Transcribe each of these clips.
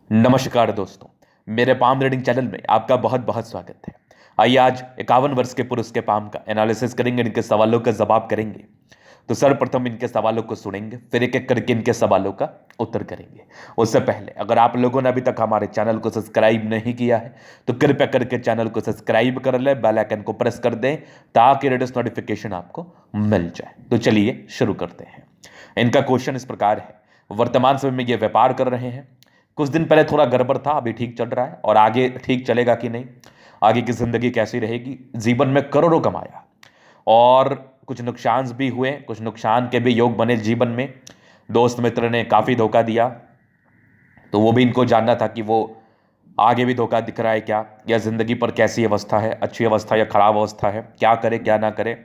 नमस्कार दोस्तों। मेरे पाम रीडिंग चैनल में आपका बहुत बहुत स्वागत है। आइए आज 51 वर्ष के पुरुष के पाम का एनालिसिस करेंगे, इनके सवालों का जवाब करेंगे। तो सर्वप्रथम इनके सवालों को सुनेंगे, फिर एक एक करके इनके सवालों का उत्तर करेंगे। उससे पहले अगर आप लोगों ने अभी तक हमारे चैनल को सब्सक्राइब नहीं किया है तो कृपया करके चैनल को सब्सक्राइब कर लें, बेल आइकन को प्रेस कर दें ताकि लेटेस्ट नोटिफिकेशन आपको मिल जाए। तो चलिए शुरू करते हैं। इनका क्वेश्चन इस प्रकार है, वर्तमान समय में ये व्यापार कर रहे हैं। कुछ दिन पहले थोड़ा गड़बड़ था, अभी ठीक चल रहा है और आगे ठीक चलेगा कि नहीं, आगे की जिंदगी कैसी रहेगी। जीवन में करोड़ों कमाया और कुछ नुकसान भी हुए, कुछ नुकसान के भी योग बने जीवन में। दोस्त मित्र ने काफ़ी धोखा दिया, तो वो भी इनको जानना था कि वो आगे भी धोखा दिख रहा है क्या, या जिंदगी पर कैसी अवस्था है, अच्छी अवस्था या खराब अवस्था है, क्या करे क्या ना करे।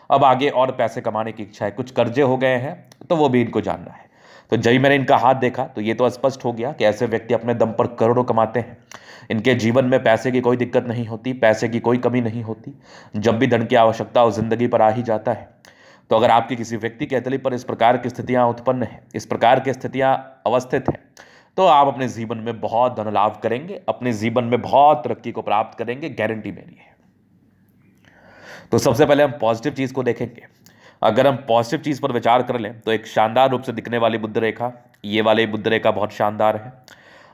अब आगे और पैसे कमाने की इच्छा है, कुछ कर्जे हो गए हैं तो वो भी इनको जानना है। तो जब मैंने इनका हाथ देखा तो ये तो स्पष्ट हो गया कि ऐसे व्यक्ति अपने दम पर करोड़ों कमाते हैं। इनके जीवन में पैसे की कोई दिक्कत नहीं होती, पैसे की कोई कमी नहीं होती। जब भी धन की आवश्यकता हो जिंदगी पर आ ही जाता है। तो अगर आपके किसी व्यक्ति के अतली पर इस प्रकार की स्थितियां उत्पन्न है, इस प्रकार की स्थितियां अवस्थित हैं, तो आप अपने जीवन में बहुत धन लाभ करेंगे, अपने जीवन में बहुत तरक्की को प्राप्त करेंगे, गारंटी मेरी है। तो सबसे पहले हम पॉजिटिव चीज को देखेंगे। अगर हम पॉजिटिव चीज पर विचार कर लें तो एक शानदार रूप से दिखने वाली बुद्ध रेखा, ये वाली बुद्ध रेखा बहुत शानदार है।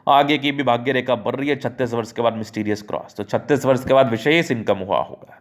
आगे की भी भाग्य रेखा बढ़ रही है। 36 वर्ष के बाद मिस्टीरियस क्रॉस, तो 36 वर्ष के बाद विशेष इनकम हुआ होगा।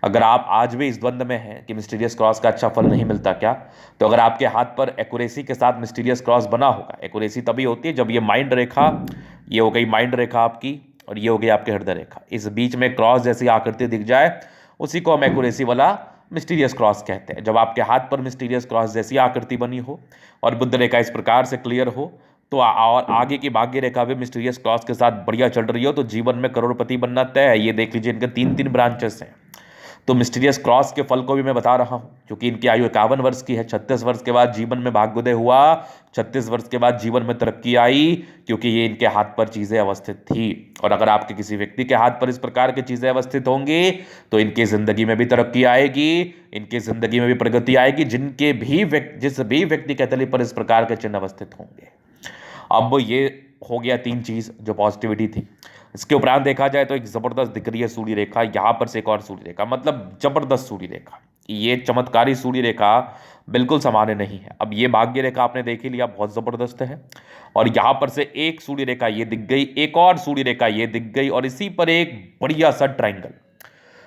अगर आप आज भी इस द्वंद में हैं कि मिस्टीरियस क्रॉस का अच्छा फल नहीं मिलता क्या, तो अगर आपके हाथ पर एक्यूरेसी के साथ मिस्टीरियस क्रॉस बना होगा। एक्यूरेसी तभी होती है जब ये माइंड रेखा, ये हो गई माइंड रेखा आपकी, और ये हो गई आपके हृदय रेखा, इस बीच में क्रॉस जैसी आकृति दिख जाए, उसी को हम एक्यूरेसी वाला मिस्टीरियस क्रॉस कहते हैं। जब आपके हाथ पर मिस्टीरियस क्रॉस जैसी आकृति बनी हो और बुद्ध रेखा इस प्रकार से क्लियर हो, तो और आगे की भाग्य रेखा भी मिस्टीरियस क्रॉस के साथ बढ़िया चल रही हो, तो जीवन में करोड़पति बनना तय है। ये देख लीजिए, इनके तीन तीन ब्रांचेस हैं। तो मिस्टीरियस क्रॉस के फल को भी मैं बता रहा हूं, क्योंकि इनकी आयु 51 वर्ष की है। 36 वर्ष के बाद जीवन में भाग्योदय हुआ, 36 वर्ष के बाद जीवन में तरक्की आई, क्योंकि ये इनके हाथ पर चीजें अवस्थित थी। और अगर आपके किसी व्यक्ति के हाथ पर इस प्रकार की चीजें अवस्थित होंगी तो इनकी जिंदगी में भी तरक्की आएगी, इनकी जिंदगी में भी प्रगति आएगी। जिस भी व्यक्ति के तली पर इस प्रकार के चिन्ह अवस्थित होंगे। अब ये हो गया तीन चीज जो पॉजिटिविटी थी। इसके उपरांत देखा जाए तो एक जबरदस्त दिख रही है सूर्य रेखा, यहां पर से एक और सूर्य रेखा, मतलब जबरदस्त सूर्य रेखा। ये चमत्कारी सूर्य रेखा बिल्कुल सामान्य नहीं है। अब ये भाग्य रेखा आपने देख ही लिया, बहुत जबरदस्त है। और यहां पर से एक सूर्य रेखा ये दिख गई, एक और सूर्य रेखा ये दिख गई, और इसी पर एक बढ़िया सा ट्राइंगल।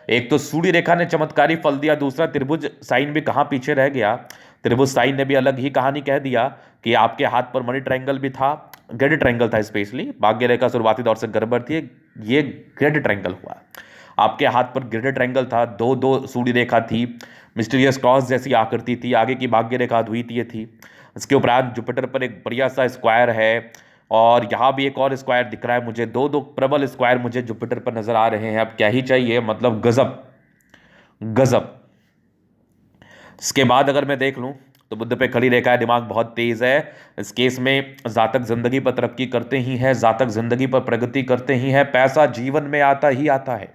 एक तो सूर्य रेखा ने चमत्कारी फल दिया, दूसरा त्रिभुज साइन भी कहाँ पीछे रह गया। त्रिभुज साइन ने भी अलग ही कहानी कह दिया कि आपके हाथ पर मनी ट्रायंगल भी था, ग्रेड ट्रायंगल था। स्पेशली भाग्य रेखा शुरुआती दौर से गड़बड़ थी, ये ग्रेड ट्रायंगल हुआ। आपके हाथ पर ग्रेड ट्रायंगल था, दो दो सूर्य रेखा थी, मिस्टीरियस क्रॉस जैसी आकृति थी, आगे की भाग्य रेखा अद्वितीय थी। इसके उपरांत जुपिटर पर एक बढ़िया सा स्क्वायर है, और यहाँ भी एक और स्क्वायर दिख रहा है मुझे, दो दो प्रबल स्क्वायर मुझे जुपिटर पर नजर आ रहे हैं। अब क्या ही चाहिए, मतलब गजब गजब। इसके बाद अगर मैं देख लूं तो बुद्ध पे खड़ी रेखा है, दिमाग बहुत तेज है। इस केस में जातक जिंदगी पर तरक्की करते ही है, जातक जिंदगी पर प्रगति करते ही है। पैसा जीवन में आता ही आता है,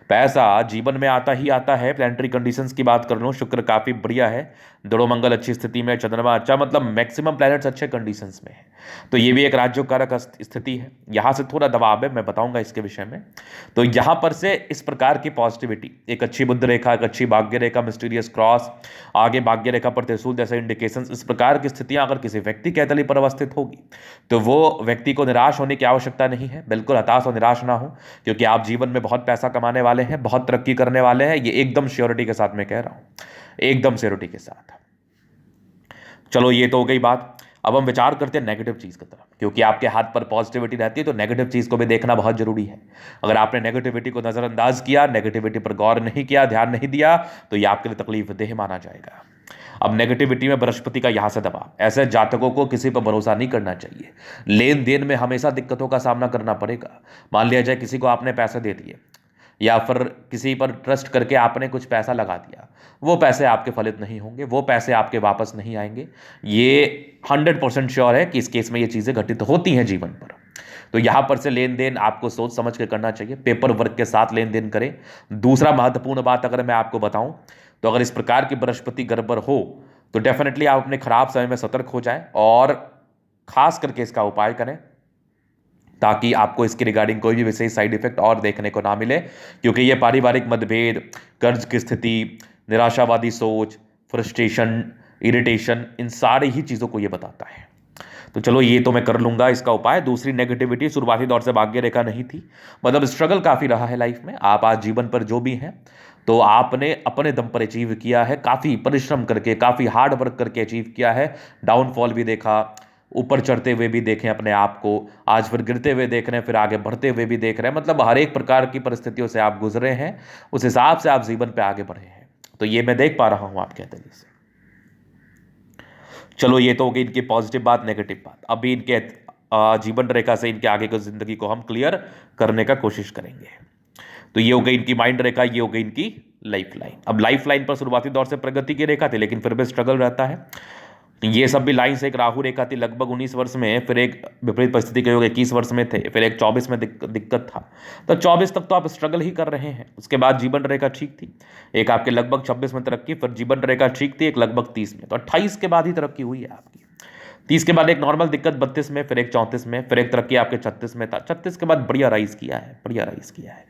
पैसा जीवन में आता ही आता है। प्लानिटरी कंडीशंस की बात कर लूं, शुक्र काफी बढ़िया है, ध्रुव मंगल अच्छी स्थिति में, चंद्रमा अच्छा, मतलब मैक्सिमम प्लैनेट्स अच्छे कंडीशंस में है। तो ये भी एक राज्य कारक स्थिति है। यहां से थोड़ा दबाव है, मैं बताऊंगा इसके विषय में। तो यहां पर से इस प्रकार की पॉजिटिविटी, एक अच्छी बुद्ध रेखा, एक अच्छी भाग्य रेखा, मिस्टीरियस क्रॉस, आगे भाग्य रेखा पर त्रिशूल जैसे इंडिकेशंस, इस प्रकार की स्थितियां अगर किसी व्यक्ति के तली पर अवस्थित होगी तो वो व्यक्ति को निराश होने की आवश्यकता नहीं है। बिल्कुल हताश और निराश ना हो, क्योंकि आप जीवन में बहुत पैसा कमाने वाले हैं, बहुत तरक्की करने वाले हैं। ये एकदम श्योरिटी के साथ मैं कह रहा हूं, एकदम श्योरिटी के साथ। चलो ये तो हो गई बात। अब हम विचार करते हैं नेगेटिव चीज की तरफ, क्योंकि आपके हाथ पर पॉजिटिविटी रहती है तो नेगेटिव चीज को भी देखना बहुत जरूरी है। अगर आपने नेगेटिविटी को नजरअंदाज किया, नेगेटिविटी पर गौर नहीं किया, ध्यान नहीं दिया, तो ये आपके लिए तकलीफ देह माना जाएगा। अब नेगेटिविटी में बृहस्पति का यहां से दबाव, ऐसे जातकों को किसी पर भरोसा नहीं करना चाहिए। लेन देन में हमेशा दिक्कतों का सामना करना पड़ेगा। मान लिया जाए किसी को आपने पैसे दे दिए, या फिर किसी पर ट्रस्ट करके आपने कुछ पैसा लगा दिया, वो पैसे आपके फलित नहीं होंगे, वो पैसे आपके वापस नहीं आएंगे। ये 100% श्योर है कि इस केस में ये चीज़ें घटित होती हैं जीवन पर। तो यहां पर से लेन देन आपको सोच समझ के करना चाहिए, पेपर वर्क के साथ लेन देन करें। दूसरा महत्वपूर्ण बात अगर मैं आपको बताऊं, तो अगर इस प्रकार की बृहस्पति गड़बड़ हो तो डेफिनेटली आप अपने खराब समय में सतर्क हो जाएं, और खास करके इसका उपाय करें। ताकि आपको इसके रिगार्डिंग कोई भी विशेष साइड इफेक्ट और देखने को ना मिले, क्योंकि ये पारिवारिक मतभेद, कर्ज की स्थिति, निराशावादी सोच, फ्रस्ट्रेशन, इरिटेशन, इन सारी ही चीज़ों को ये बताता है। तो चलो ये तो मैं कर लूंगा इसका उपाय। दूसरी नेगेटिविटी, शुरुआती दौर से भाग्य रेखा नहीं थी, मतलब स्ट्रगल काफ़ी रहा है लाइफ में। आप आज जीवन पर जो भी हैं तो आपने अपने दम पर अचीव किया है, काफ़ी परिश्रम करके, काफ़ी हार्ड वर्क करके अचीव किया है। डाउनफॉल भी देखा, ऊपर चढ़ते हुए भी देखें अपने आप को, आज फिर गिरते हुए देख रहे हैं, फिर आगे बढ़ते हुए भी देख रहे हैं, मतलब हर एक प्रकार की परिस्थितियों से आप गुजरे हैं, उस हिसाब से आप जीवन पे आगे बढ़े हैं। तो ये मैं देख पा रहा हूं आपके नजरिए से। चलो ये तो हो गई इनकी पॉजिटिव बात। नेगेटिव बात, अभी इनके जीवन रेखा से इनके आगे की जिंदगी को हम क्लियर करने का कोशिश करेंगे। तो ये हो गई इनकी माइंड रेखा, ये हो गई इनकी लाइफ लाइन। अब लाइफ लाइन पर शुरुआती दौर से प्रगति की रेखा थी, लेकिन फिर भी स्ट्रगल रहता है। ये सब भी लाइन से एक राहु रेखा थी लगभग 19 वर्ष में, फिर एक विपरीत परिस्थिति के योग 21 वर्ष में थे, फिर एक 24 में दिक्कत था। तो 24 तक तो आप स्ट्रगल ही कर रहे हैं। उसके बाद जीवन रेखा ठीक थी, एक आपके लगभग 26 में तरक्की, फिर जीवन रेखा ठीक थी एक लगभग 30 में, तो 28 के बाद ही तरक्की हुई है आपकी। 30 के बाद एक नॉर्मल दिक्कत 32 में, फिर एक 34 में, फिर एक तरक्की आपके 36 में था। 36 के बाद बढ़िया राइज किया है, बढ़िया राइज किया है।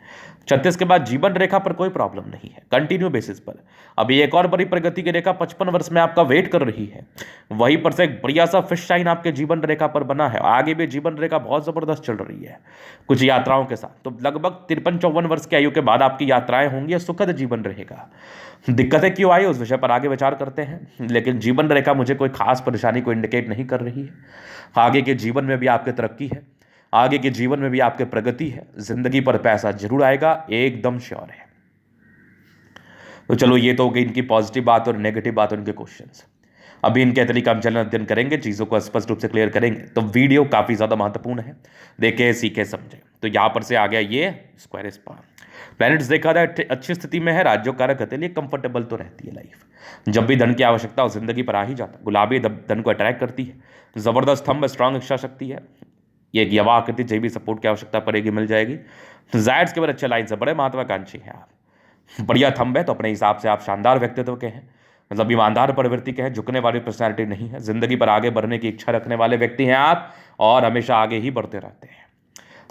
36 के बाद जीवन रेखा पर कोई प्रॉब्लम नहीं है, कंटिन्यू बेसिस पर। अभी एक और बड़ी प्रगति की रेखा 55 वर्ष में आपका वेट कर रही है, वहीं पर से एक बढ़िया सा फिश साइन आपके जीवन रेखा पर बना है। आगे भी जीवन रेखा बहुत जबरदस्त चल रही है कुछ यात्राओं के साथ। तो लगभग 53-54 वर्ष की आयु के बाद आपकी यात्राएं होंगी, सुखद जीवन रहेगा। दिक्कतें क्यों आई उस विषय पर आगे विचार करते हैं, लेकिन जीवन रेखा मुझे कोई खास परेशानी को इंडिकेट नहीं कर रही है। आगे के जीवन में भी आपके तरक्की है, आगे के जीवन में भी आपके प्रगति है, जिंदगी पर पैसा जरूर आएगा, एकदम श्योर है। तो चलो ये तो हो गई इनकी पॉजिटिव बात और नेगेटिव बात और इनके क्वेश्चंस। अभी इनके तरीका हम चलन अध्ययन करेंगे, चीज़ों को स्पष्ट रूप से क्लियर करेंगे। तो वीडियो काफ़ी ज़्यादा महत्वपूर्ण है, देखें सीखे समझें। तो यहाँ पर से आ गया ये स्क्वायर स्पान। प्लैनेट्स देखा जाए अच्छी स्थिति में है, राज्यों कारक के लिए कंफर्टेबल तो रहती है लाइफ। जब भी धन की आवश्यकता हो जिंदगी पर आ ही जाता है। गुलाबी धन को अट्रैक्ट करती है, जबरदस्त स्तंभ, स्ट्रांग इच्छा शक्ति है, ये एक युवा आकृति, जब भी सपोर्ट की आवश्यकता पड़ेगी मिल जाएगी। जायड्स के बाद अच्छे लाइन से, बड़े महत्वाकांक्षी हैं आप, बढ़िया थंब है, तो अपने हिसाब से आप शानदार व्यक्तित्व के हैं, मतलब ईमानदार प्रवृत्ति के हैं, झुकने वाली पर्सनैलिटी नहीं है, जिंदगी पर आगे बढ़ने की इच्छा रखने वाले व्यक्ति हैं आप, और हमेशा आगे ही बढ़ते रहते हैं।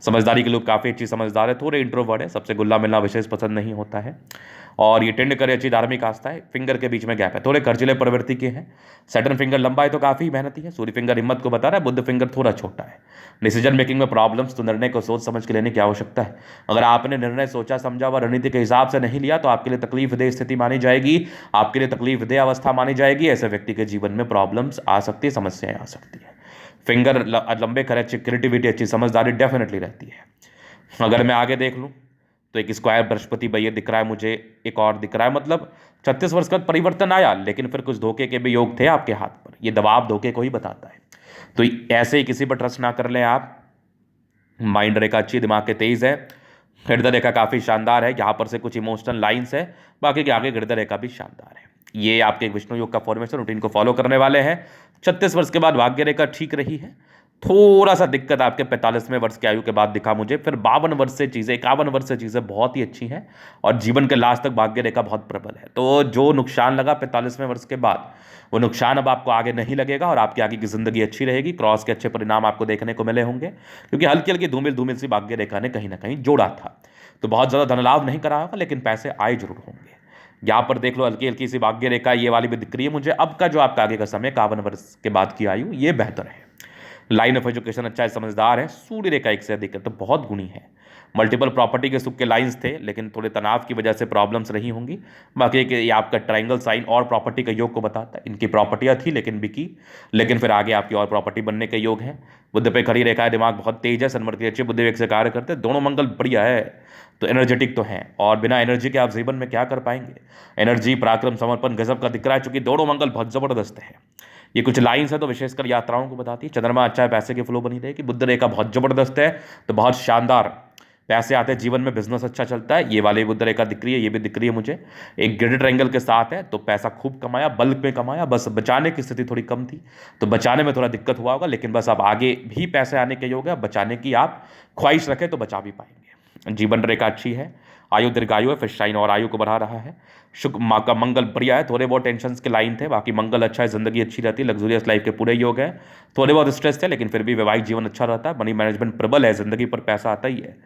समझदारी के लोग काफ़ी अच्छी समझदार है, थोड़े इंट्रोवर्ट है, सबसे गुल्ला मिलना विशेष पसंद नहीं होता है, और ये टेंड करे अच्छी धार्मिक आस्था है। फिंगर के बीच में गैप है, थोड़े खर्चीले प्रवृत्ति के हैं। सैटर्न फिंगर लंबा है तो काफ़ी मेहनती है। सूर्य फिंगर हिम्मत को बता रहा है, बुध फिंगर थोड़ा छोटा है। डिसीजन मेकिंग में प्रॉब्लम्स, तो निर्णय को सोच समझ के लेने की आवश्यकता है। अगर आपने निर्णय सोचा समझा व रणनीति के हिसाब से नहीं लिया तो आपके लिए तकलीफ देह स्थिति मानी जाएगी, आपके लिए तकलीफ देह अवस्था मानी जाएगी। ऐसे व्यक्ति के जीवन में प्रॉब्लम्स आ सकती है, समस्याएं आ सकती है। फिंगर लंबे करे, अच्छी क्रिएटिविटी, अच्छी समझदारी डेफिनेटली रहती है। अगर मैं आगे देख लूँ तो एक स्क्वायर बृहस्पति भैया दिख रहा है मुझे, एक और दिख रहा है, मतलब 36 वर्ष का परिवर्तन आया, लेकिन फिर कुछ धोखे के भी योग थे आपके हाथ पर। ये दबाव धोखे को ही बताता है। तो ऐसे ही किसी पर ट्रस्ट ना कर लें आप। माइंड रेखा अच्छी, दिमाग के तेज है, हृदय रेखा काफ़ी शानदार है, यहाँ पर से कुछ इमोशनल लाइन्स है, बाकी के आगे हृदय रेखा भी शानदार है। ये आपके विष्णु योग का फॉर्मेशन रूटीन को फॉलो करने वाले हैं। 36 वर्ष के बाद भाग्य रेखा ठीक रही है, थोड़ा सा दिक्कत आपके 45वें वर्ष की आयु के बाद दिखा मुझे, फिर 52 वर्ष से चीज़ें, 51 वर्ष से चीज़ें बहुत ही अच्छी हैं, और जीवन के लास्ट तक भाग्य रेखा बहुत प्रबल है। तो जो नुकसान लगा 45वें वर्ष के बाद, वो नुकसान अब आपको आगे नहीं लगेगा, और आपकी आगे की जिंदगी अच्छी रहेगी। क्रॉस के अच्छे परिणाम आपको देखने को मिले होंगे, क्योंकि हल्की हल्की धूमिल धूमिल सी भाग्य रेखा ने कहीं ना कहीं जोड़ा था। तो बहुत ज़्यादा धन लाभ नहीं करा होगा, लेकिन पैसे आए जरूर होंगे। यहाँ पर देख लो हल्की हल्की सी भाग्य रेखा, ये वाली भी दिख रही है मुझे। अब का जो आपका आगे का समय 51 वर्ष के बाद की आयु, ये बेहतर है। लाइन ऑफ एजुकेशन अच्छा है, समझदार है। सूर्य रेखा एक से अधिक है, तो बहुत गुणी है। मल्टीपल प्रॉपर्टी के सुख के लाइंस थे, लेकिन थोड़े तनाव की वजह से प्रॉब्लम्स रही होंगी। बाकी ये आपका ट्रायंगल साइन और प्रॉपर्टी का योग को बताता है। इनकी प्रॉपर्टियां थी लेकिन बिकी, लेकिन फिर आगे आपकी और प्रॉपर्टी बनने के योग हैं। बुद्ध पे खड़ी रेखा है, दिमाग बहुत तेज है, सन्मति अच्छी, बुद्धि वेग से कार्य करते हैं, दोनों मंगल बढ़िया है, तो एनर्जेटिक तो हैं। और बिना एनर्जी के आप जीवन में क्या कर पाएंगे। एनर्जी, पराक्रम, समर्पण गजब का दिख रहा है, चूंकि दोनों मंगल बहुत जबरदस्त है। ये कुछ लाइन्स है तो विशेषकर यात्राओं को बताती है। चंद्रमा अच्छा है, पैसे की फ्लो बनी रहेगी। बुध रेखा बहुत जबरदस्त है, तो बहुत शानदार पैसे आते हैं जीवन में, बिजनेस अच्छा चलता है। ये वाली बुध रेखा दिख रही है, ये भी दिख रही है मुझे, एक ग्रेडेड ट्रायंगल के साथ है, तो पैसा खूब कमाया, बल्क में कमाया। बस बचाने की स्थिति थोड़ी कम थी, तो बचाने में थोड़ा दिक्कत हुआ होगा, लेकिन बस अब आगे भी पैसे आने के योग है। बचाने की आप ख्वाहिश रखें तो बचा भी पाएंगे। जीवन रेखा अच्छी है, आयु दीर्घायु है, फिर शाइन और आयु को बढ़ा रहा है। शुक्र माँ का मंगल बढ़िया है, थोड़े बहुत टेंशन के लाइन थे, बाकी मंगल अच्छा है, जिंदगी अच्छी रहती है, लग्जूरियस लाइफ के पूरे योग है। थोड़े बहुत स्ट्रेस थे लेकिन फिर भी वैवाहिक जीवन अच्छा रहता है, मनी मैनेजमेंट प्रबल है, जिंदगी पर पैसा आता ही है।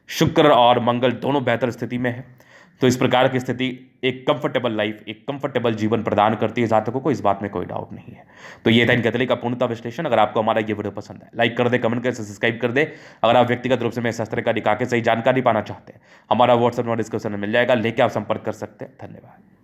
शुक्र और मंगल दोनों बेहतर स्थिति में है, तो इस प्रकार की स्थिति एक कंफर्टेबल लाइफ, एक कंफर्टेबल जीवन प्रदान करती है जातकों को, इस बात में कोई डाउट नहीं है। तो ये था इनके तले का पूर्णतः विश्लेषण। अगर आपको हमारा ये वीडियो पसंद है, लाइक कर दे, कमेंट कर, सब्सक्राइब कर दे। अगर आप व्यक्तिगत रूप से मेरे शास्त्र का दिखा के सही जानकारी पाना चाहते हैं, हमारा व्हाट्सएप नंबर डिस्क्रिप्शन में मिल जाएगा, लेके आप संपर्क कर सकते हैं। धन्यवाद।